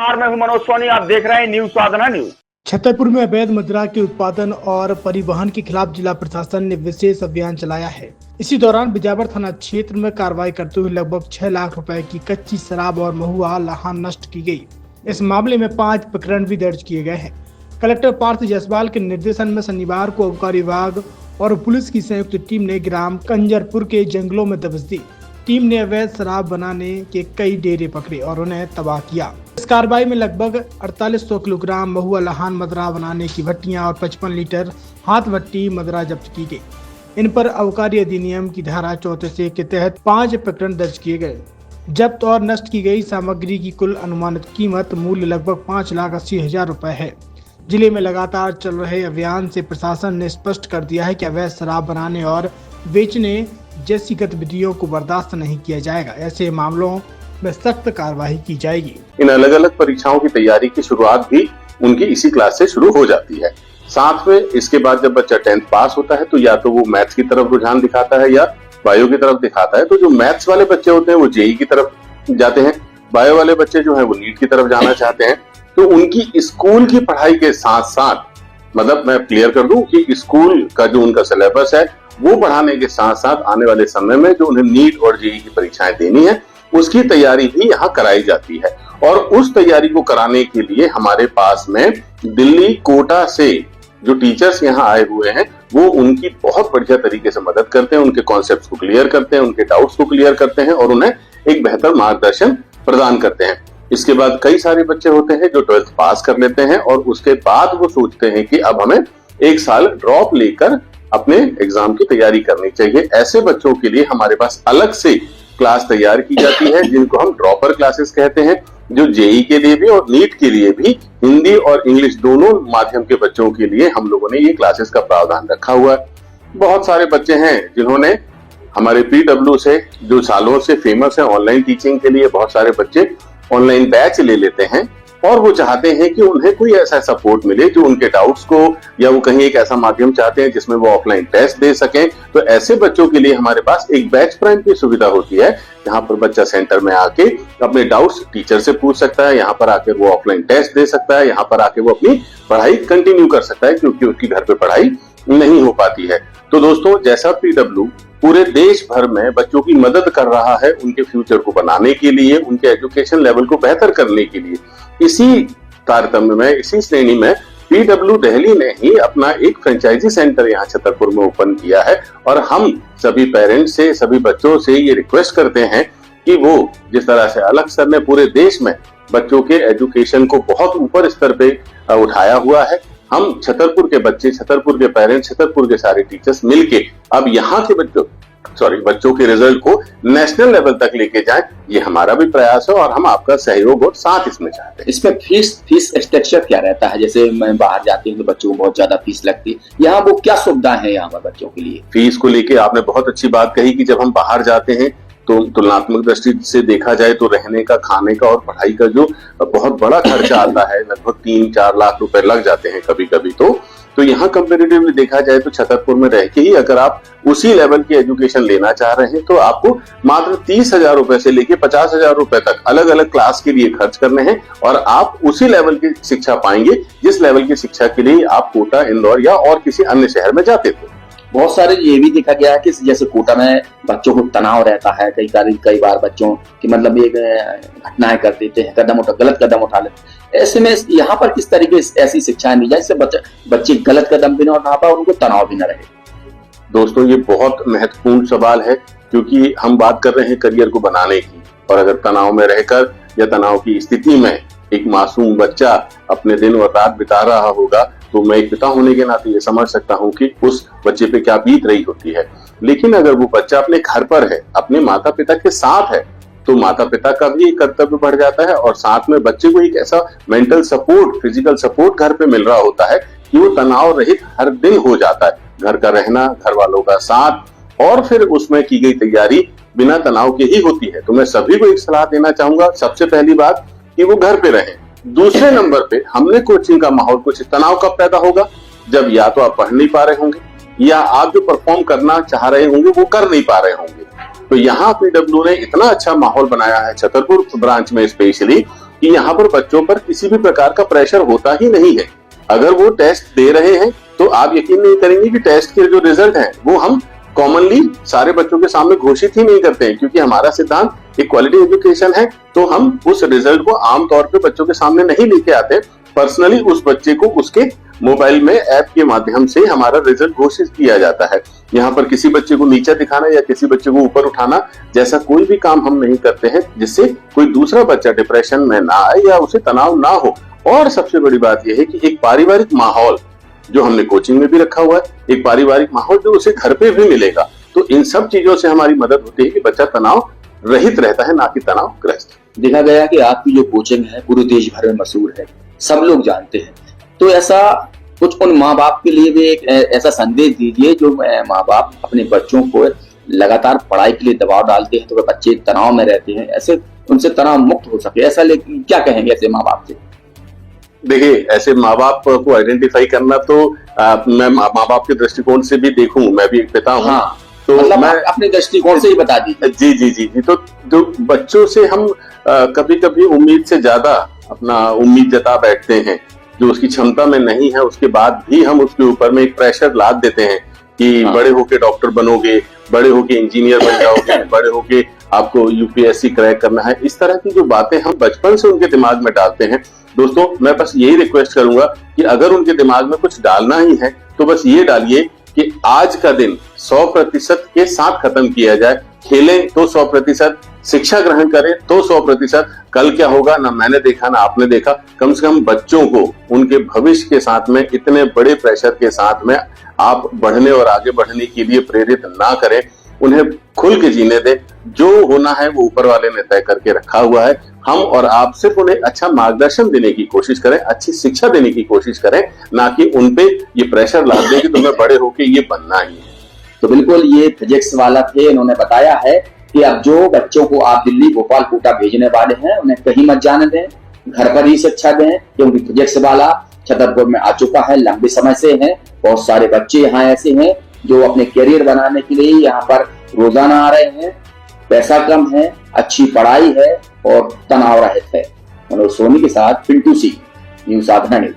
नमस्कार, मैं हूं मनोज सोनी। आप देख रहे हैं न्यूज साधना न्यूज। छतरपुर में अवैध मदिरा के उत्पादन और परिवहन के खिलाफ जिला प्रशासन ने विशेष अभियान चलाया है। इसी दौरान बिजावर थाना क्षेत्र में कार्रवाई करते हुए लगभग 6 लाख रुपए की कच्ची शराब और महुआ लहान नष्ट की गई। इस मामले में 5 प्रकरण भी दर्ज किए गए हैं। कलेक्टर पार्थ जायसवाल के निर्देशन में शनिवार को आबकारी विभाग और पुलिस की संयुक्त टीम ने ग्राम कंजरपुर के जंगलों में दबिश दी। टीम ने अवैध शराब बनाने के कई डेरे पकड़े और उन्हें तबाह किया। इस कार्रवाई में लगभग 4800 किलोग्राम महुआ लहान मदिरा बनाने की भट्टियां और 55 लीटर हाथ भट्टी मदिरा जब्त की गई। इन पर आबकारी अधिनियम की धारा 34 के तहत 5 प्रकरण दर्ज किए गए। जब्त और नष्ट की गई सामग्री की कुल अनुमानित कीमत मूल्य लगभग 5,80,000 रुपए है। जिले में लगातार चल रहे अभियान से प्रशासन ने स्पष्ट कर दिया है कि अवैध शराब बनाने और बेचने जैसी गतिविधियों को बर्दाश्त नहीं किया जाएगा। ऐसे मामलों में सख्त कार्रवाई की जाएगी। इन अलग अलग परीक्षाओं की तैयारी की शुरुआत भी उनकी इसी क्लास से शुरू हो जाती है। साथ में इसके बाद जब बच्चा 10th पास होता है तो या तो वो मैथ्स की तरफ रुझान दिखाता है या बायो की तरफ दिखाता है। तो जो मैथ्स वाले बच्चे होते हैं वो जेई की तरफ जाते हैं, बायो वाले बच्चे जो है वो नीट की तरफ जाना चाहते हैं। तो उनकी स्कूल की पढ़ाई के साथ साथ, मतलब मैं क्लियर कर दूं कि स्कूल का जो उनका सिलेबस है वो पढ़ाने के साथ साथ आने वाले समय में जो उन्हें नीट और जेई की परीक्षाएं देनी है उसकी तैयारी भी यहाँ कराई जाती है। और उस तैयारी को कराने के लिए हमारे पास में दिल्ली कोटा से जो टीचर्स यहाँ आए हुए हैं वो उनकी बहुत बढ़िया तरीके से मदद करते हैं, उनके कॉन्सेप्ट्स को क्लियर करते हैं, उनके डाउट्स को क्लियर करते हैं और उन्हें एक बेहतर मार्गदर्शन प्रदान करते हैं। इसके बाद कई सारे बच्चे होते हैं जो 12th पास कर लेते हैं और उसके बाद वो सोचते हैं कि अब हमें 1 साल ड्रॉप लेकर अपने एग्जाम की तैयारी करनी चाहिए। ऐसे बच्चों के लिए हमारे पास अलग से क्लास तैयार की जाती है जिनको हम ड्रॉपर क्लासेस कहते हैं, जो जेई के लिए भी और नीट के लिए भी हिंदी और इंग्लिश दोनों माध्यम के बच्चों के लिए हम लोगों ने ये क्लासेस का प्रावधान रखा हुआ है। बहुत सारे बच्चे हैं जिन्होंने हमारे पीडब्ल्यू से जो सालों से फेमस है ऑनलाइन टीचिंग के लिए, बहुत सारे बच्चे ऑनलाइन बैच ले लेते हैं और वो चाहते हैं कि उन्हें कोई ऐसा सपोर्ट मिले जो उनके डाउट्स को, या वो कहीं एक ऐसा माध्यम चाहते हैं जिसमें वो ऑफलाइन टेस्ट दे सकें। तो ऐसे बच्चों के लिए हमारे पास एक बैच प्राइम की सुविधा होती है जहां पर बच्चा सेंटर में आके अपने डाउट्स टीचर से पूछ सकता है, यहाँ पर आके वो ऑफलाइन टेस्ट दे सकता है, यहाँ पर आके वो अपनी पढ़ाई कंटिन्यू कर सकता है क्योंकि उसकी घर पे पढ़ाई नहीं हो पाती है। तो दोस्तों, जैसा पीडब्ल्यू पूरे देश भर में बच्चों की मदद कर रहा है उनके फ्यूचर को बनाने के लिए, उनके एजुकेशन लेवल को बेहतर करने के लिए, इसी तारतम्य में, इसी श्रेणी में पीडब्ल्यू दिल्ली ने ही अपना एक फ्रेंचाइजी सेंटर यहाँ छतरपुर में ओपन किया है। और हम सभी पेरेंट्स से, सभी बच्चों से ये रिक्वेस्ट करते हैं कि वो जिस तरह से अलग सर ने पूरे देश में बच्चों के एजुकेशन को बहुत ऊपर स्तर पे उठाया हुआ है, हम छतरपुर के बच्चे, छतरपुर के पेरेंट्स, छतरपुर के सारे टीचर्स मिलके अब यहाँ के बच्चों के रिजल्ट को नेशनल लेवल तक लेके जाएं, ये हमारा भी प्रयास है और हम आपका सहयोग और साथ इसमें चाहते हैं। इसमें फीस स्ट्रक्चर क्या रहता है? जैसे मैं बाहर जाती हूँ तो बच्चों को बहुत ज्यादा फीस लगती है, यहाँ वो क्या सुविधाएं हैं यहाँ पर बच्चों के लिए? फीस को लेके आपने बहुत अच्छी बात कही कि जब हम बाहर जाते हैं तो तुलनात्मक दृष्टि से देखा जाए तो रहने का, खाने का और पढ़ाई का जो बहुत बड़ा खर्चा आता है, लगभग 3-4 लाख रुपए लग जाते हैं कभी कभी। तो यहाँ कंपेरेटिवली देखा जाए तो छतरपुर में रह के ही अगर आप उसी लेवल की एजुकेशन लेना चाह रहे हैं तो आपको मात्र 30,000 रुपए से लेके 50,000 रुपए तक अलग अलग क्लास के लिए खर्च करने हैं और आप उसी लेवल की शिक्षा पाएंगे जिस लेवल की शिक्षा के लिए आप कोटा, इंदौर या और किसी अन्य शहर में जाते थे। बहुत सारे ये भी देखा गया है कि जैसे कोटा में बच्चों को तनाव रहता है, कई बार बच्चों की मतलब ये घटनाएं कर देते हैं, गलत कदम उठा लेते हैं। ऐसे में यहाँ पर किस तरीके से ऐसी शिक्षाएं दी जाए जिससे बच्चे गलत कदम भी ना उठा पाए और उनको तनाव भी न रहे? दोस्तों, ये बहुत महत्वपूर्ण सवाल है क्योंकि हम बात कर रहे हैं करियर को बनाने की, और अगर तनाव में रहकर या तनाव की स्थिति में एक मासूम बच्चा अपने दिन और रात बिता रहा होगा तो मैं एक पिता होने के नाते ये समझ सकता हूँ कि उस बच्चे पे क्या बीत रही होती है। लेकिन अगर वो बच्चा अपने घर पर है, अपने माता पिता के साथ है, तो माता पिता का भी एक कर्तव्य बढ़ जाता है और साथ में बच्चे को एक ऐसा मेंटल सपोर्ट, फिजिकल सपोर्ट घर पे मिल रहा होता है कि वो तनाव रहित हर दिन हो जाता है। घर का रहना, घर वालों का साथ और फिर उसमें की गई तैयारी बिना तनाव के ही होती है। तो मैं सभी को एक सलाह देना चाहूंगा, सबसे पहली बात कि वो घर पे रहें। दूसरे नंबर पे हमने कोचिंग का माहौल कुछ तनाव कब पैदा होगा, जब या तो आप पढ़ नहीं पा रहे होंगे या आप जो परफॉर्म करना चाह रहे होंगे वो कर नहीं पा रहे होंगे। तो यहाँ पीडब्ल्यू ने इतना अच्छा माहौल बनाया है छतरपुर ब्रांच में स्पेशली, कि यहाँ पर बच्चों पर किसी भी प्रकार का प्रेशर होता ही नहीं है। अगर वो टेस्ट दे रहे हैं तो आप यकीन नहीं करेंगे कि टेस्ट के जो रिजल्ट हैं वो हम कॉमनली सारे बच्चों के सामने घोषित ही नहीं करते हैं, क्योंकि हमारा सिद्धांत एक क्वालिटी एजुकेशन है। तो हम उस रिजल्ट को आमतौर पे बच्चों के सामने नहीं लेके आते। पर्सनली उस बच्चे को उसके मोबाइल में ऐप के माध्यम से हमारा रिजल्ट घोषित किया जाता है। यहाँ पर किसी बच्चे को नीचा दिखाना या किसी बच्चे को ऊपर उठाना जैसा कोई भी काम हम नहीं करते हैं जिससे कोई दूसरा बच्चा डिप्रेशन में ना आए या उसे तनाव ना हो। और सबसे बड़ी बात यह है कि एक पारिवारिक माहौल जो हमने कोचिंग में भी रखा हुआ है, एक पारिवारिक माहौल जो उसे घर पे भी मिलेगा। तो इन सब चीजों से हमारी मदद होती है कि बच्चा तनाव रहित रहता है, ना कि तनावग्रस्त। देखा गया कि आपकी जो कोचिंग है पूरे देश भर में मशहूर है, सब लोग जानते हैं। तो ऐसा कुछ उन माँ बाप के लिए भी एक ऐसा संदेश दीजिए जो माँ बाप अपने बच्चों को लगातार पढ़ाई के लिए दबाव डालते हैं तो वे बच्चे तनाव में रहते हैं, ऐसे उनसे तनाव मुक्त हो सके, ऐसा लेकिन क्या कहेंगे ऐसे माँ बाप से? देखिए, ऐसे माँ बाप को आइडेंटिफाई करना तो मैं माँ बाप के दृष्टिकोण से भी देखूं, मैं भी एक पिता हूँ। हाँ, तो मतलब मैं अपने दृष्टिकोण से ही बता दीजिए। जी जी जी जी। तो जो बच्चों से हम कभी कभी उम्मीद से ज्यादा अपना उम्मीद जता बैठते हैं जो उसकी क्षमता में नहीं है, उसके बाद भी हम उसके ऊपर में एक प्रेशर लाद देते हैं कि बड़े होके डॉक्टर बनोगे, बड़े होके इंजीनियर बन जाओगे, बड़े होके आपको यूपीएससी क्रैक करना है। इस तरह की जो बातें हम बचपन से उनके दिमाग में डालते हैं, दोस्तों मैं बस यही रिक्वेस्ट करूंगा कि अगर उनके दिमाग में कुछ डालना ही है तो बस ये डालिए कि आज का दिन 100% के साथ खत्म किया जाए। खेलें तो 100%, शिक्षा ग्रहण करें तो 100%। कल क्या होगा ना मैंने देखा ना आपने देखा। कम से कम बच्चों को उनके भविष्य के साथ में इतने बड़े प्रेशर के साथ में आप बढ़ने और आगे बढ़ने के लिए प्रेरित ना करें, उन्हें खुल के जीने दें। जो होना है वो ऊपर वाले ने तय करके रखा हुआ है। हम और आप सिर्फ उन्हें अच्छा मार्गदर्शन देने की कोशिश करें, अच्छी शिक्षा देने की कोशिश करें, ना कि उनपे ये प्रेशर ला दें कि तुम्हें बड़े होके ये बनना ही है। तो बिल्कुल ये फिजिक्स वाला थे, इन्होंने बताया है कि अब जो बच्चों को आप दिल्ली, भोपाल, कोटा भेजने वाले हैं उन्हें कहीं मत जाने दें, घर पर ही शिक्षा दें, क्योंकि फिजिक्स वाला छतरपुर में आ चुका है, लंबे समय से है। बहुत सारे बच्चे यहाँ ऐसे हैं जो अपने करियर बनाने के लिए यहाँ पर रोजाना आ रहे हैं। पैसा कम है, अच्छी पढ़ाई है और तनाव रहित है। मनोज सोनी के साथ पिंटू सिंह, न्यूज़ साधना न्यूज़।